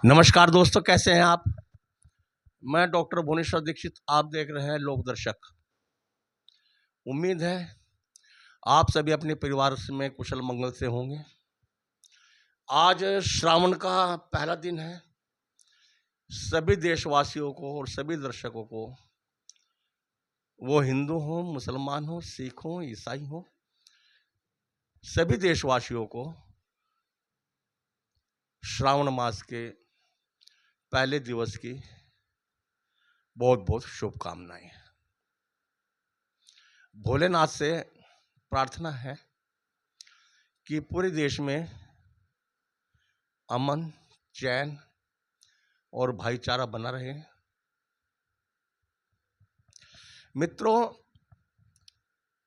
नमस्कार दोस्तों, कैसे हैं आप। मैं डॉक्टर भुवनेश्वर दीक्षित, आप देख रहे हैं लोकदर्शक। उम्मीद है आप सभी अपने परिवार में कुशल मंगल से होंगे। आज श्रावण का पहला दिन है। सभी देशवासियों को और सभी दर्शकों को, वो हिंदू हो, मुसलमान हो, सिख हो, ईसाई हो, सभी देशवासियों को श्रावण मास के पहले दिवस की बहुत बहुत शुभकामनाएं। भोलेनाथ से प्रार्थना है कि पूरे देश में अमन, चैन और भाईचारा बना रहे। मित्रों,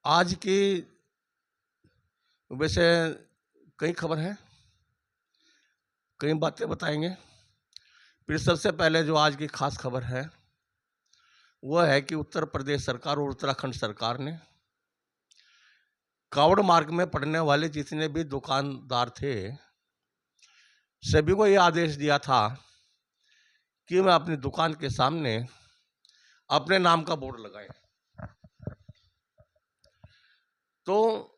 आज की वैसे कई खबर है, कई बातें बताएंगे। फिर सबसे पहले जो आज की खास खबर है वह है कि उत्तर प्रदेश सरकार और उत्तराखंड सरकार ने कावड़ मार्ग में पड़ने वाले जितने भी दुकानदार थे, सभी को यह आदेश दिया था कि मैं अपनी दुकान के सामने अपने नाम का बोर्ड लगाएं। तो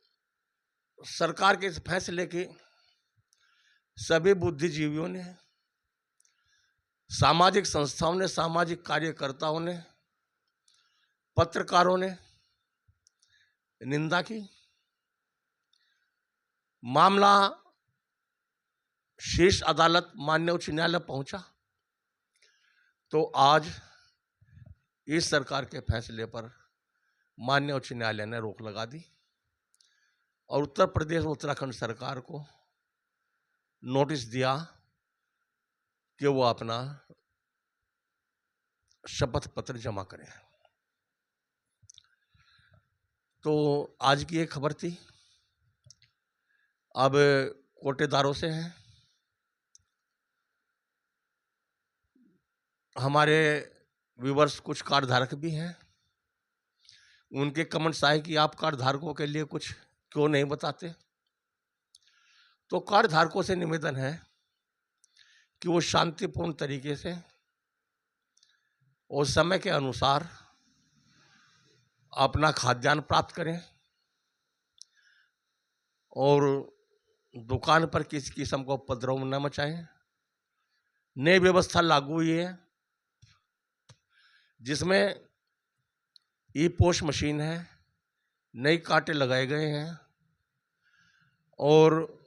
सरकार के इस फैसले की सभी बुद्धिजीवियों ने, सामाजिक संस्थाओं ने, सामाजिक कार्यकर्ताओं ने, पत्रकारों ने निंदा की। मामला शीर्ष अदालत माननीय उच्च न्यायालय पहुंचा, तो आज इस सरकार के फैसले पर माननीय उच्च न्यायालय ने रोक लगा दी और उत्तर प्रदेश और उत्तराखंड सरकार को नोटिस दिया कि वो अपना शपथ पत्र जमा करें। तो आज की एक खबर थी। अब कोटेदारों से है। हमारे व्यूवर्स कुछ कार्ड धारक भी हैं। उनके कमेंट्स आए कि आप कार्ड धारकों के लिए कुछ क्यों नहीं बताते। तो कार्ड धारकों से निवेदन है कि वो शांतिपूर्ण तरीके से और समय के अनुसार अपना खाद्यान्न प्राप्त करें और दुकान पर किसी किस्म का उपद्रव न मचाएं। नई व्यवस्था लागू हुई है जिसमें ई पोस्ट मशीन है, नई कांटे लगाए गए हैं और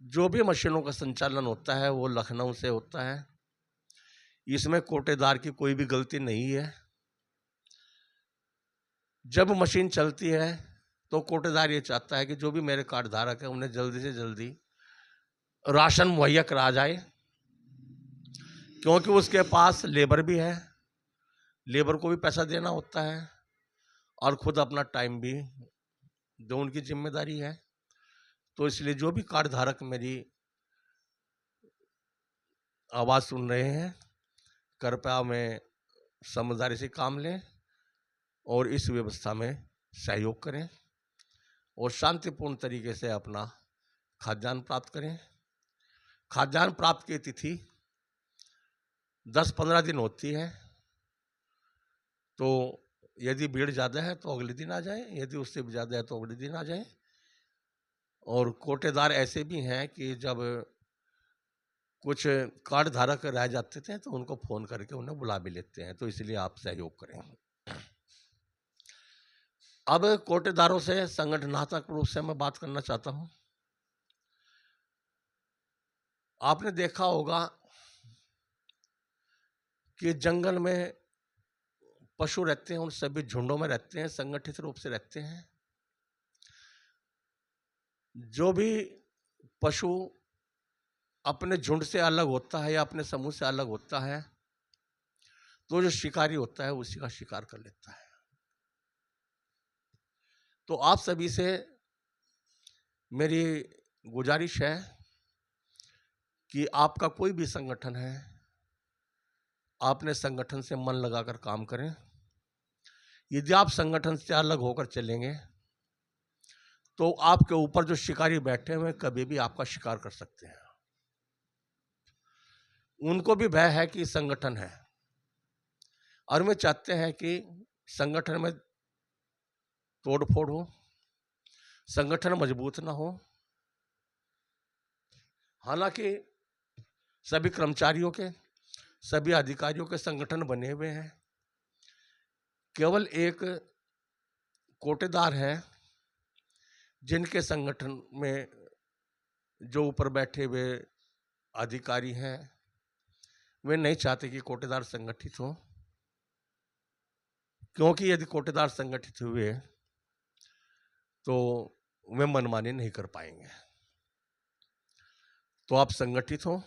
जो भी मशीनों का संचालन होता है वो लखनऊ से होता है। इसमें कोटेदार की कोई भी गलती नहीं है। जब मशीन चलती है तो कोटेदार ये चाहता है कि जो भी मेरे कार्ड धारक है उन्हें जल्दी से जल्दी राशन मुहैया करा जाए, क्योंकि उसके पास लेबर भी है, लेबर को भी पैसा देना होता है और खुद अपना टाइम भी जो उनकी जिम्मेदारी है। तो इसलिए जो भी कार्ड धारक मेरी आवाज़ सुन रहे हैं, कृपया में समझदारी से काम लें और इस व्यवस्था में सहयोग करें और शांतिपूर्ण तरीके से अपना खाद्यान्न प्राप्त करें। खाद्यान्न प्राप्त की तिथि 10-15 दिन होती है। तो यदि भीड़ ज़्यादा है तो अगले दिन आ जाए, यदि उससे भी ज़्यादा है तो अगले दिन आ जाए। और कोटेदार ऐसे भी हैं कि जब कुछ कार्ड धारक रह जाते थे तो उनको फ़ोन करके उन्हें बुला भी लेते हैं। तो इसलिए आप सहयोग करें। अब कोटेदारों से संगठनात्मक रूप से मैं बात करना चाहता हूं। आपने देखा होगा कि जंगल में पशु रहते हैं, उन सभी झुंडों में रहते हैं, संगठित रूप से रहते हैं। जो भी पशु अपने झुंड से अलग होता है या अपने समूह से अलग होता है तो जो शिकारी होता है उसी का शिकार कर लेता है। तो आप सभी से मेरी गुजारिश है कि आपका कोई भी संगठन है, आपने संगठन से मन लगाकर काम करें। यदि आप संगठन से अलग होकर चलेंगे तो आपके ऊपर जो शिकारी बैठे हुए कभी भी आपका शिकार कर सकते हैं। उनको भी भय है कि संगठन है और वे चाहते हैं कि संगठन में तोड़फोड़ हो, संगठन मजबूत ना हो। हालांकि सभी कर्मचारियों के, सभी अधिकारियों के संगठन बने हुए हैं। केवल एक कोटेदार है जिनके संगठन में जो ऊपर बैठे हुए अधिकारी हैं वे नहीं चाहते कि कोटेदार संगठित हो, क्योंकि यदि कोटेदार संगठित हुए तो वे मनमानी नहीं कर पाएंगे। तो आप संगठित हो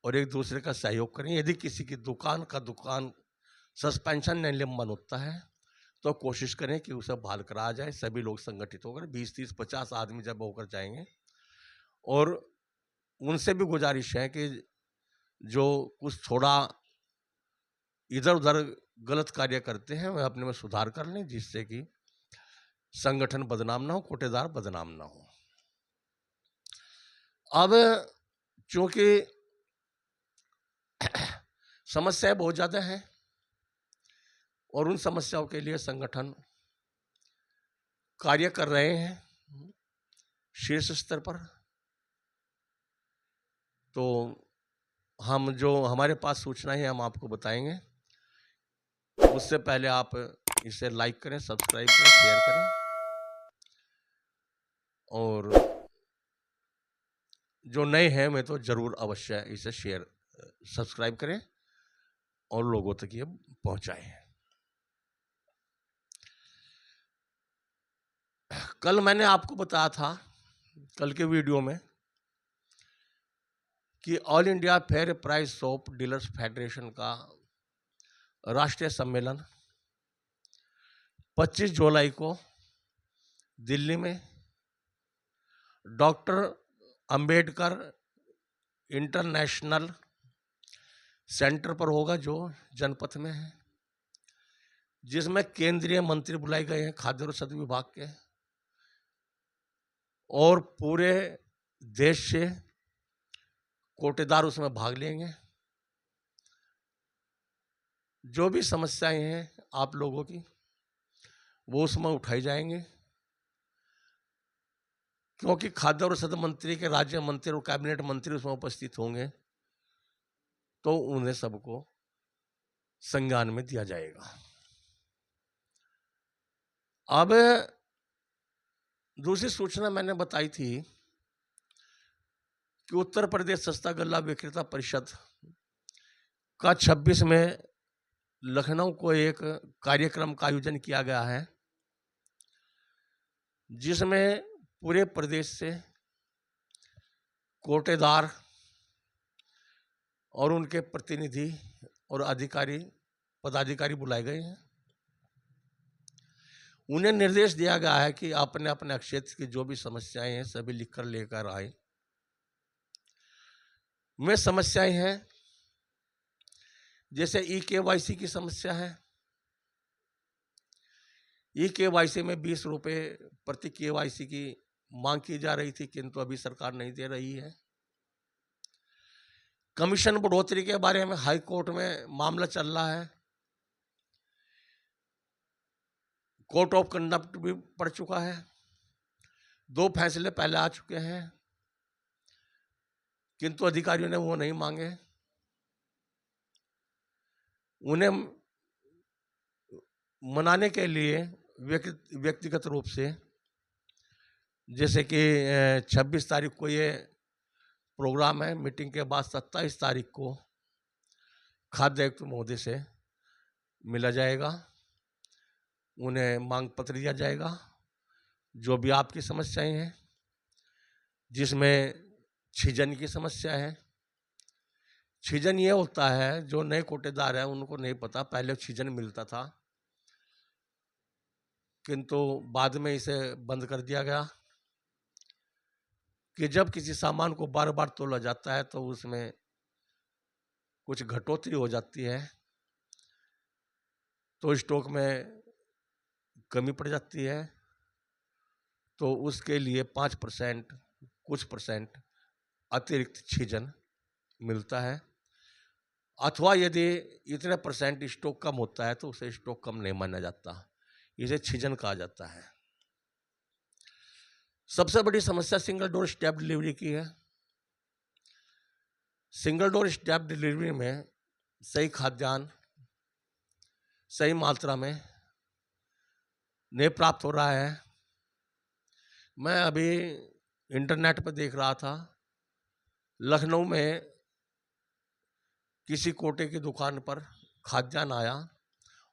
और एक दूसरे का सहयोग करें। यदि किसी की दुकान सस्पेंशन निलंबन होता है तो कोशिश करें कि उसे बहाल कराया जाए। सभी लोग संगठित होकर 20, 30, 50 आदमी जब होकर जाएंगे, और उनसे भी गुजारिश है कि जो कुछ थोड़ा इधर उधर गलत कार्य करते हैं वह अपने में सुधार कर लें, जिससे कि संगठन बदनाम ना हो, कोटेदार बदनाम ना हो। अब चूंकि समस्याएं बहुत ज्यादा हैं और उन समस्याओं के लिए संगठन कार्य कर रहे हैं शीर्ष स्तर पर, तो हम जो हमारे पास सूचनाएं हैं हम आपको बताएंगे। उससे पहले आप इसे लाइक करें, सब्सक्राइब करें, शेयर करें, और जो नए हैं वे तो जरूर अवश्य इसे शेयर सब्सक्राइब करें और लोगों तक ये पहुंचाएं। कल मैंने आपको बताया था, कल के वीडियो में, कि all India fair price shop dealers federation का राष्ट्रीय सम्मेलन 25 जुलाई को दिल्ली में डॉक्टर अंबेडकर इंटरनेशनल सेंटर पर होगा, जो जनपथ में है, जिसमें केंद्रीय मंत्री बुलाए गए हैं खाद्य और औषधि विभाग के, और पूरे देश से कोटेदार उसमें भाग लेंगे। जो भी समस्याएं हैं आप लोगों की वो उसमें उठाई जाएंगे, क्योंकि खाद्य और औषधि मंत्री के राज्य मंत्री और कैबिनेट मंत्री उसमें उपस्थित होंगे, तो उन्हें सबको संज्ञान में दिया जाएगा। अब दूसरी सूचना मैंने बताई थी कि उत्तर प्रदेश सस्ता गल्ला विक्रेता परिषद का 26 में लखनऊ को एक कार्यक्रम का आयोजन किया गया है, जिसमें पूरे प्रदेश से कोटेदार और उनके प्रतिनिधि और अधिकारी पदाधिकारी बुलाए गए हैं। उन्हें निर्देश दिया गया है कि अपने अपने क्षेत्र की जो भी समस्याएं हैं सभी लिखकर लेकर आए। में समस्याएं हैं जैसे ई-KYC की समस्या है। ई-KYC में 20 रुपये प्रति KYC की मांग की जा रही थी, किंतु अभी सरकार नहीं दे रही है। कमीशन बढ़ोतरी के बारे में हाई कोर्ट में मामला चल रहा है, कोर्ट ऑफ कंडक्ट भी पड़ चुका है, 2 फैसले पहले आ चुके हैं, किंतु अधिकारियों ने वो नहीं मांगे। उन्हें मनाने के लिए व्यक्तिगत रूप से, जैसे कि 26 तारीख को ये प्रोग्राम है, मीटिंग के बाद 27 तारीख को खाद्य आयुक्त महोदय से मिला जाएगा, उन्हें मांग पत्र दिया जाएगा, जो भी आपकी समस्याएं हैं, जिसमें छीजन की समस्या है। छीजन ये होता है, जो नए कोटेदार हैं उनको नहीं पता, पहले छीजन मिलता था किंतु बाद में इसे बंद कर दिया गया, कि जब किसी सामान को बार बार तोला जाता है तो उसमें कुछ घटोतरी हो जाती है, तो स्टॉक में कमी पड़ जाती है, तो उसके लिए 5% कुछ परसेंट अतिरिक्त छीजन मिलता है, अथवा यदि इतने परसेंट स्टॉक कम होता है तो उसे स्टॉक कम नहीं माना जाता, इसे छीजन कहा जाता है। सबसे बड़ी समस्या सिंगल डोर स्टेप डिलीवरी की है। सिंगल डोर स्टेप डिलीवरी में सही खाद्यान्न सही मात्रा में नहीं प्राप्त हो रहा है। मैं अभी इंटरनेट पर देख रहा था, लखनऊ में किसी कोटे की दुकान पर खाद्यान्न आया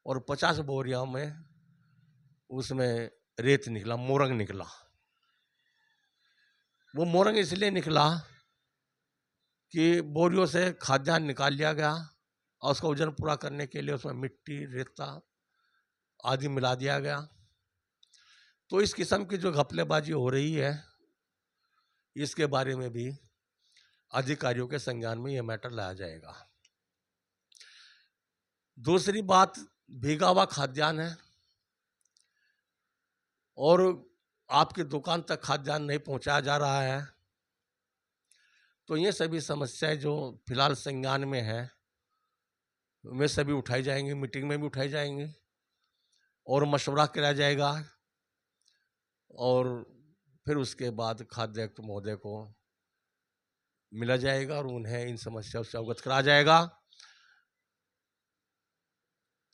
और 50 बोरियों में उसमें रेत निकला, मोरंग निकला। वो मोरंग इसलिए निकला कि बोरियों से खाद्यान्न निकाल लिया गया और उसका वजन पूरा करने के लिए उसमें मिट्टी, रेता आदि मिला दिया गया। तो इस किस्म की जो घपलेबाजी हो रही है, इसके बारे में भी अधिकारियों के संज्ञान में यह मैटर लाया जाएगा। दूसरी बात, भीगा हुआ खाद्यान्न है और आपकी दुकान तक खाद्यान्न नहीं पहुंचाया जा रहा है, तो ये सभी समस्याएं जो फिलहाल संज्ञान में है वे सभी उठाई जाएंगी, मीटिंग में भी उठाई जाएंगी और मशवरा किया जाएगा और फिर उसके बाद खाद्यायुक्त महोदय को मिला जाएगा और उन्हें इन समस्याओं से अवगत कराया जाएगा।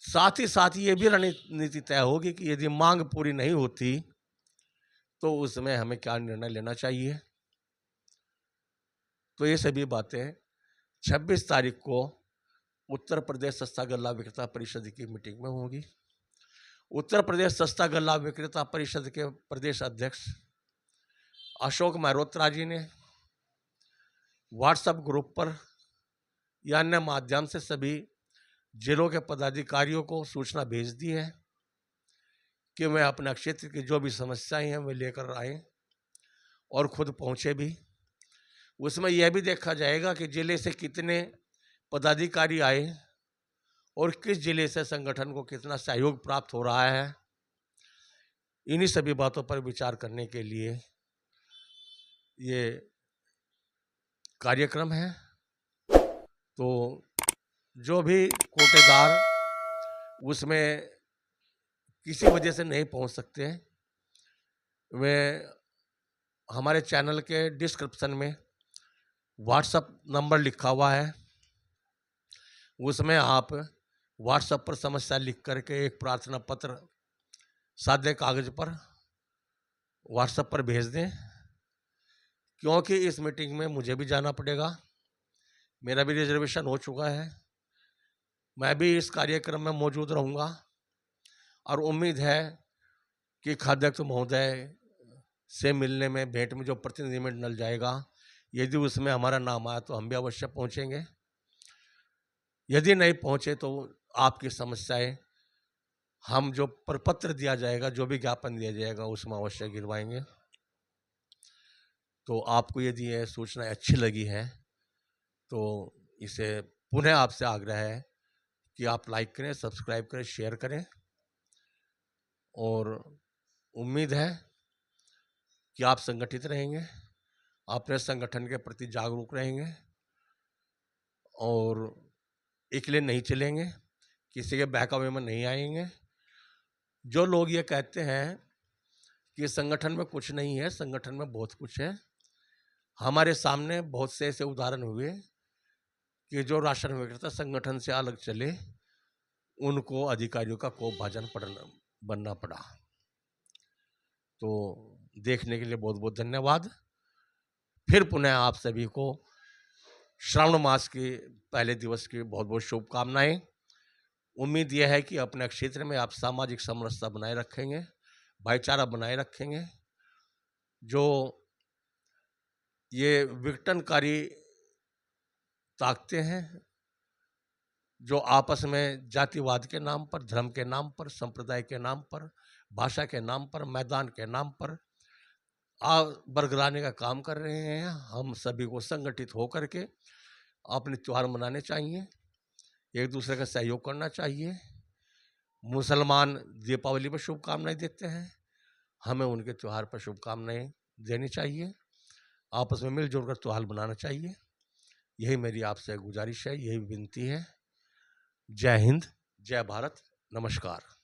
साथ ही ये भी रणनीति तय होगी कि यदि मांग पूरी नहीं होती तो उसमें हमें क्या निर्णय लेना चाहिए। तो ये सभी बातें 26 तारीख को उत्तर प्रदेश सस्ता गल्ला विक्रेता परिषद की मीटिंग में होगी। उत्तर प्रदेश सस्ता गल्ला विक्रेता परिषद के प्रदेश अध्यक्ष अशोक मेहरोत्रा जी ने व्हाट्सएप ग्रुप पर या अन्य माध्यम से सभी जिलों के पदाधिकारियों को सूचना भेज दी है कि वे अपने क्षेत्र की जो भी समस्याएं हैं वे लेकर आए और खुद पहुंचे भी। उसमें यह भी देखा जाएगा कि जिले से कितने पदाधिकारी आए और किस जिले से संगठन को कितना सहयोग प्राप्त हो रहा है। इन्हीं सभी बातों पर विचार करने के लिए ये कार्यक्रम है। तो जो भी कोटेदार उसमें किसी वजह से नहीं पहुंच सकते, वे हमारे चैनल के डिस्क्रिप्शन में व्हाट्सएप नंबर लिखा हुआ है, उसमें आप व्हाट्सएप पर समस्या लिख करके एक प्रार्थना पत्र सादे कागज पर व्हाट्सएप पर भेज दें, क्योंकि इस मीटिंग में मुझे भी जाना पड़ेगा, मेरा भी रिजर्वेशन हो चुका है, मैं भी इस कार्यक्रम में मौजूद रहूँगा और उम्मीद है कि खाद्यायुक्त महोदय से मिलने में, भेंट में जो प्रतिनिधि मंडल जाएगा, यदि उसमें हमारा नाम आया तो हम भी अवश्य पहुँचेंगे। यदि नहीं पहुँचे तो आपकी समस्याएं हम जो प्रपत्र दिया जाएगा, जो भी ज्ञापन दिया जाएगा, उसमें अवश्य गिरवाएंगे। तो आपको यदि यह सूचना अच्छी लगी है तो इसे पुनः आपसे आग्रह है कि आप लाइक करें, सब्सक्राइब करें, शेयर करें और उम्मीद है कि आप संगठित रहेंगे, अपने संगठन के प्रति जागरूक रहेंगे और अकेले नहीं चलेंगे, किसी के बहकावे में नहीं आएंगे। जो लोग ये कहते हैं कि संगठन में कुछ नहीं है, संगठन में बहुत कुछ है, हमारे सामने बहुत से ऐसे उदाहरण हुए कि जो राशन विक्रेता संगठन से अलग चले, उनको अधिकारियों का कोपभाजन बनना पड़ा। तो देखने के लिए बहुत बहुत धन्यवाद। फिर पुनः आप सभी को श्रावण मास के पहले दिवस की बहुत बहुत शुभकामनाएं। उम्मीद यह है कि अपने क्षेत्र में आप सामाजिक समरसता बनाए रखेंगे, भाईचारा बनाए रखेंगे। जो ये विघटनकारी ताकतें हैं, जो आपस में जातिवाद के नाम पर, धर्म के नाम पर, संप्रदाय के नाम पर, भाषा के नाम पर, मैदान के नाम पर बरगलाने का काम कर रहे हैं, हम सभी को संगठित होकर के अपने त्यौहार मनाने चाहिए, एक दूसरे का सहयोग करना चाहिए। मुसलमान दीपावली पर शुभकामनाएं देते हैं, हमें उनके त्यौहार पर शुभकामनाएं देनी चाहिए, आपस में मिलजुल कर त्यौहार मनाना चाहिए। यही मेरी आपसे गुजारिश है, यही विनती है। जय हिंद, जय भारत, नमस्कार।